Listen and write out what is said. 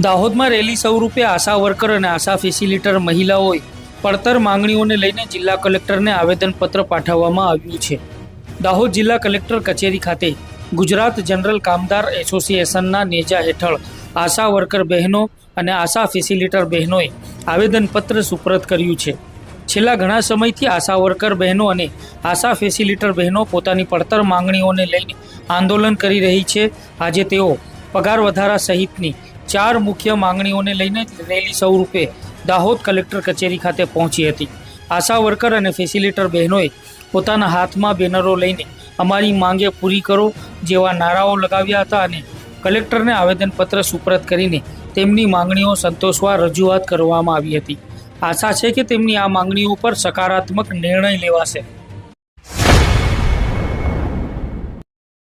દાહોદમાં રેલી સ્વરૂપે આશા વર્કર અને આશા ફેસિલિટર મહિલાઓએ પડતર માંગણીઓને લઈને જિલ્લા કલેક્ટરને આવેદનપત્ર પાઠવવામાં આવ્યું છે। દાહોદ જિલ્લા કલેક્ટર કચેરી ખાતે ગુજરાત જનરલ કામદાર એસોસિએશનના નેજા હેઠળ આશા વર્કર બહેનો અને આશા ફેસિલિટર બહેનોએ આવેદનપત્ર સુપરત કર્યું છે। છેલ્લા ઘણા સમયથી આશા વર્કર બહેનો અને આશા ફેસિલિટર બહેનો પોતાની પડતર માંગણીઓને લઈને આંદોલન કરી રહી છે। આજે તેઓ પગાર વધારા સહિતની 4 મુખ્ય માંગણીઓને લઈને રેલી સ્વરૂપે દાહોદ કલેક્ટર કચેરી ખાતે પહોંચી હતી। આશા વર્કર અને ફેસિલિટર બહેનોએ પોતાના હાથમાં બેનરો લઈને અમારી માંગે પૂરી કરો જેવા નારાઓ લગાવ્યા હતા અને કલેક્ટરને આવેદનપત્ર સુપરત કરીને તેમની માંગણીઓ સંતોષવા રજૂઆત કરવામાં આવી હતી। આશા છે કે તેમની આ માંગણીઓ પર સકારાત્મક નિર્ણય લેવાશે।